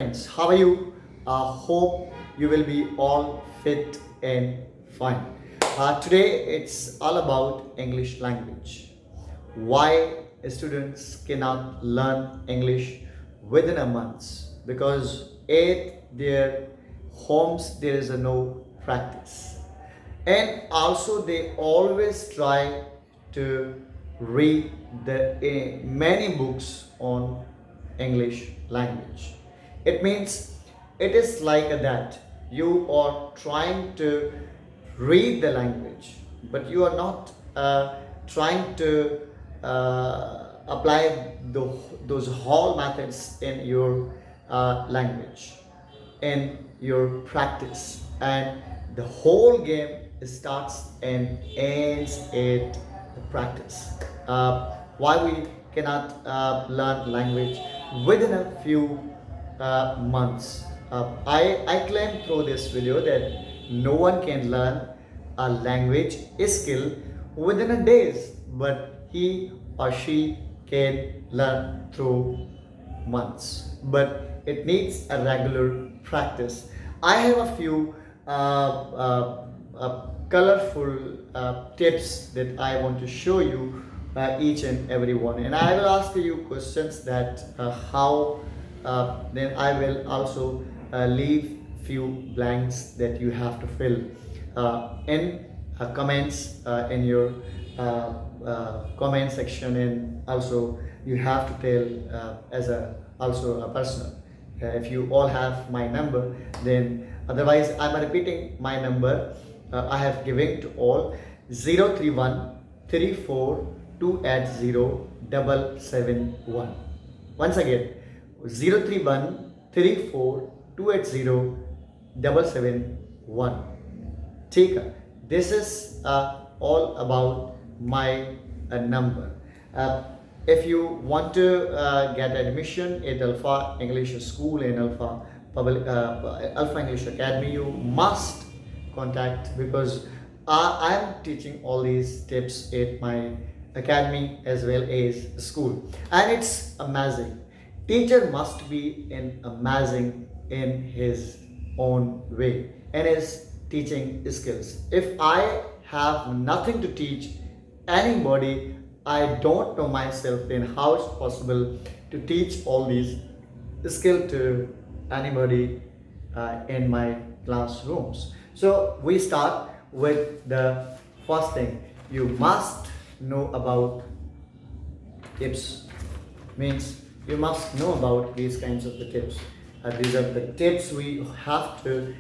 Friends, how are you? Hope you will be all fit and fine. Today it's all about English language. Why students cannot learn English within a month? Because at their homes there is a no practice, and also they always try to read many books on English language. It means it is like that you are trying to read the language, but you are not trying to apply those whole methods in your language, in your practice, and the whole game starts and ends at the practice. Why we cannot learn language within a few months? I claim through this video that no one can learn a language skill within a days, but he or she can learn through months, but it needs a regular practice. I have a few colorful tips that I want to show you each and every one, and I will ask you questions that how then I will also leave few blanks that you have to fill in comments in your comment section, and also you have to tell as a also a personal. If you all have my number, then otherwise I'm repeating my number. I have given to all 031 Once again, 031 Take this is all about my number. Uh, if you want to get admission at Alpha English School and Alpha English Academy, you must contact, because I am teaching all these tips at my academy as well as school, and it's amazing. Teacher must be amazing in his own way and his teaching skills. If I have nothing to teach anybody, I don't know myself, then how it's possible to teach all these skill to anybody in my classrooms. So we start with the first thing. You must know about tips. Means you must know about these kinds of the tips. These are the tips we have to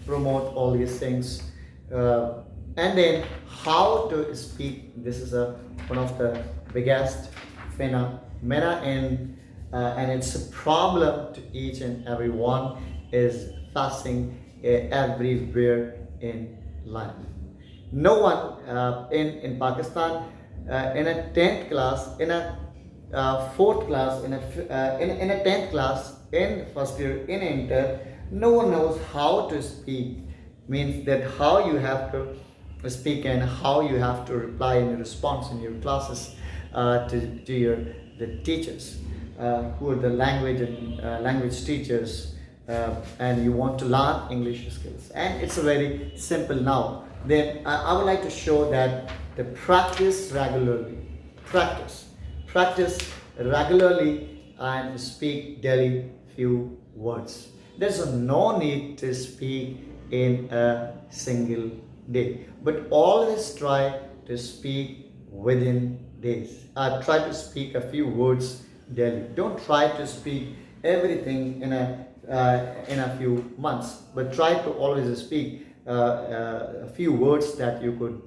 promote all these things. And then how to speak. This is one of the biggest phenomena, and it's a problem to each and every one is facing everywhere in life. No one in Pakistan in a 10th class, in a fourth class, in a 10th class, in first year, in inter, no one knows how to speak. Means that how you have to speak and how you have to reply in your response in your classes to your the teachers who are the language and language teachers, and you want to learn English skills, and it's a very simple now. Then I would like to show that the practice regularly, practice regularly, and speak daily few words. There's no need to speak in a single day, but always try to speak within days. Try to speak a few words daily. Don't try to speak everything in a few months, but try to always speak a few words that you could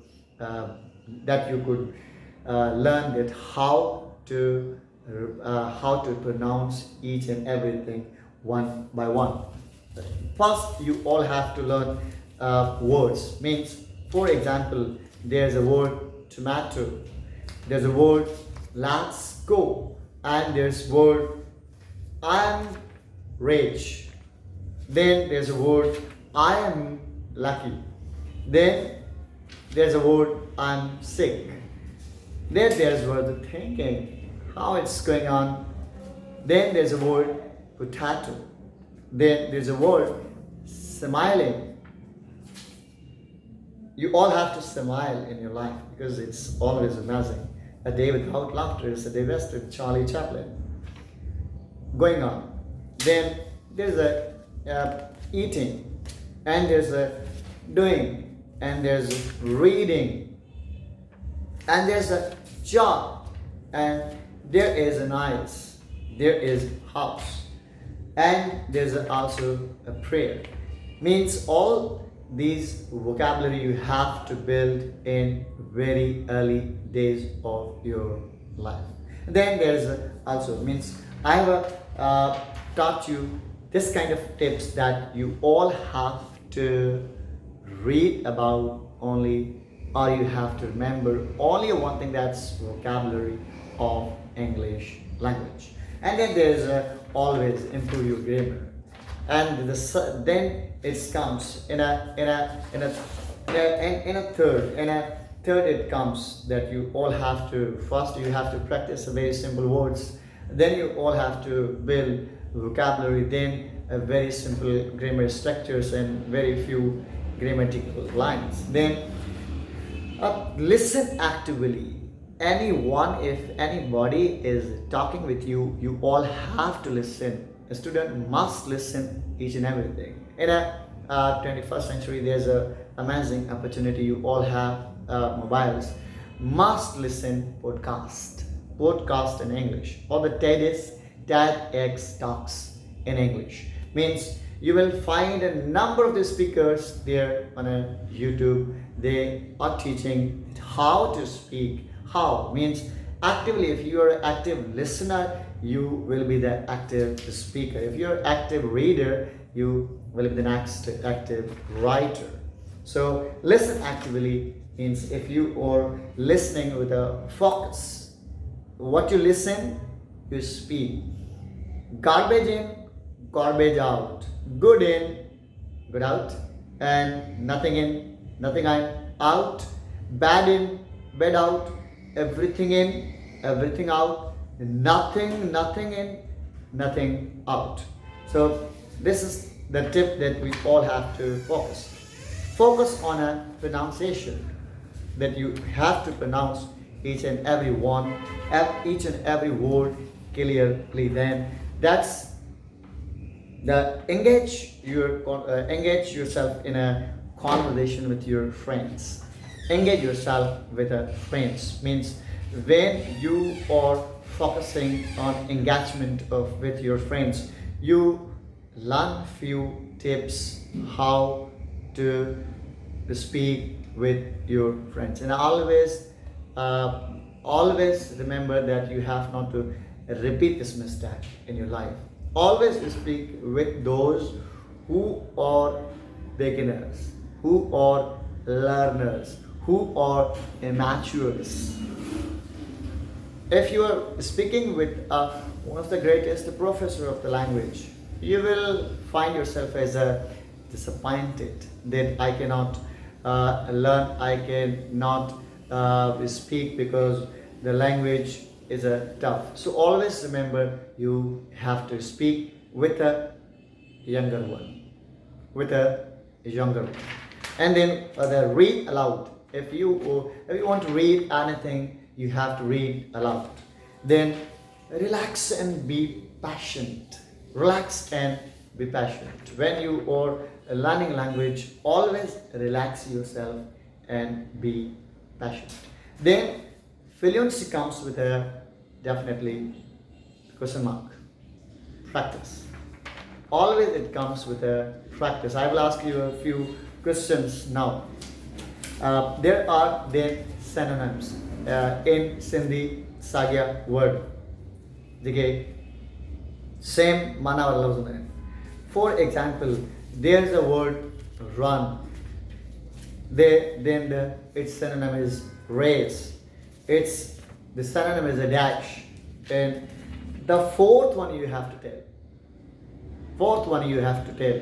learn that how to pronounce each and everything one by one. First, you all have to learn words. Means, for example, there's a word tomato, there's a word let's go, and there's word I'm rich. Then there's a word I am lucky. Then there's a word I'm sick. Then there's word thinking how it's going on. Then there's a word potato. Then there's a word smiling. You all have to smile in your life because it's always amazing. A day without laughter is a day wasted. Charlie Chaplin. Going on. Then there's a eating, and there's a doing, and there's reading, and there's a job, and there is an eyes, there is house, and there's also a prayer. Means all these vocabulary you have to build in very early days of your life. Then there's also means I have taught you this kind of tips that you all have to read about only, or you have to remember only one thing, that's vocabulary of English language. And then there's always improve your grammar. And then it comes in a third it comes that you all have to first you have to practice very simple words, then you all have to build vocabulary, then a very simple grammar structures and very few grammatical lines. Then listen actively. Anyone, if anybody is talking with you, you all have to listen. A student must listen each and everything. In a 21st century, there's a amazing opportunity. You all have mobiles. Must listen podcast in English, or the TEDx talks in English. Means you will find a number of the speakers there on a YouTube. They are teaching how to speak. How means actively. If you are an active listener, you will be the active speaker. If you're an active reader, you will be the next active writer. So listen actively means if you are listening with a focus, what you listen, you speak. Garbage in, garbage out. Good in, good out. And nothing in, nothing out. Bad in, bad out. Everything in, everything out. Nothing in, nothing out. So this is the tip that we all have to focus. Focus on a pronunciation, that you have to pronounce each and every one, each and every word clearly. Then that's the engage yourself in a conversation with your friends. Engage yourself with a friends means when you are focusing on engagement with your friends, you learn few tips how to speak with your friends. And always remember that you have not to repeat this mistake in your life. Always speak with those who are beginners, who are learners, who are amateurs. If you are speaking with one of the greatest professor of the language, you will find yourself as a disappointed that I cannot learn, I cannot speak because the language is tough. So always remember you have to speak with a younger one, and then read aloud. If you want to read anything, you have to read aloud. Then relax and be patient. When you are learning language, always relax yourself and be patient. Then fluency comes with a definitely question mark. Practice. Always it comes with a practice. I will ask you a few questions now. There are then synonyms in Sindhi Sagya word. Okay. Same mana wala lafz hunda hai. For example, there's a word run. Its synonym is race. The synonym is a dash. And the fourth one you have to tell.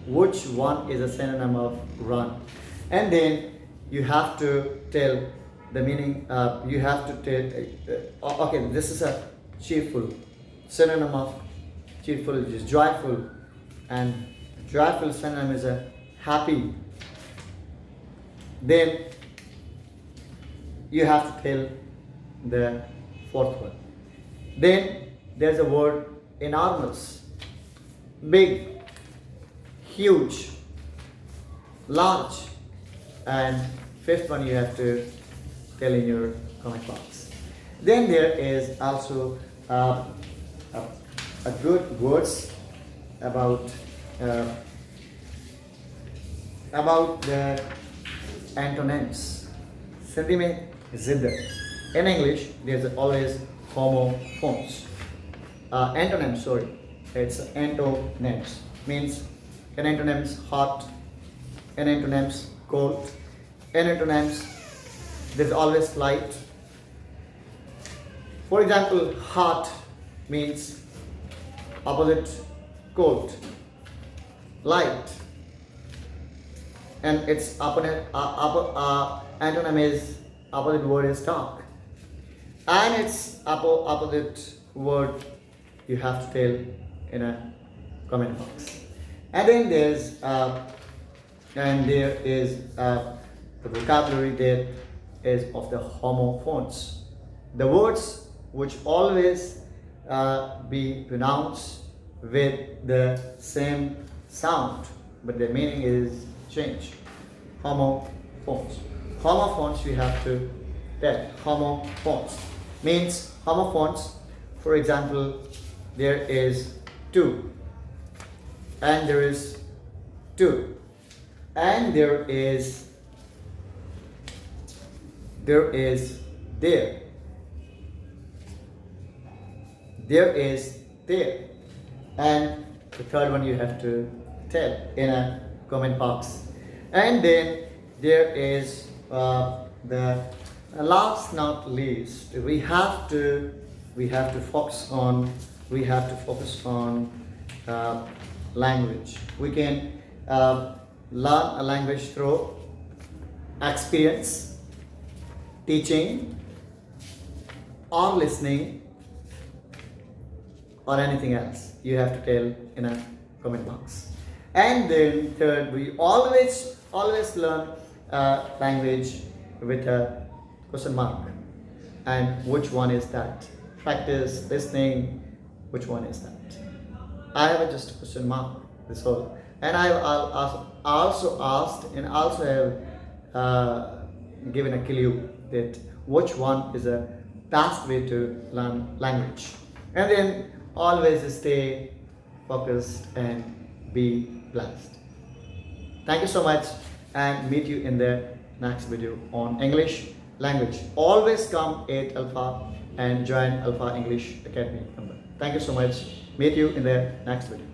Which one is a synonym of run. And then you have to tell the meaning. You have to tell, okay, this is a cheerful synonym of Cheerful is joyful, and joyful synonym is a happy. Then you have to tell the fourth one. Then there's a word enormous, big, huge, large, and fifth one you have to tell in your comment box. Then there is also a good words about the antonyms. Sindhi mein zid. In English, there's always homophones. Antonyms, sorry, it's antonyms. Means an antonyms hot, an antonyms cold, an antonyms there's always light. For example, hot means opposite cold, light, and its opponent antonym is opposite word is dark, and its opposite word you have to tell in a comment box. And then there is the vocabulary that is of the homophones, the words which always be pronounced with the same sound, but the meaning is changed. Homophones. Homophones we have to tell. Homophones means homophones. For example, there is two, and there is two, and there is there, there is there, and the third one you have to tell in a comment box. And then there is the last not least, we have to focus on language. We can learn a language through experience, teaching, or listening, or anything else. You have to tell in a comment box. And then third, we always learn language with a question mark. And which one is that? Practice listening. Which one is that? I have just a question mark. This all. And I'll also asked and also have given a clue that which one is a best way to learn language. And then always stay focused and be blessed. Thank you so much, and meet you in the next video on English language. Always come at Alpha and join Alpha English Academy number. Thank you so much. Meet you in the next video.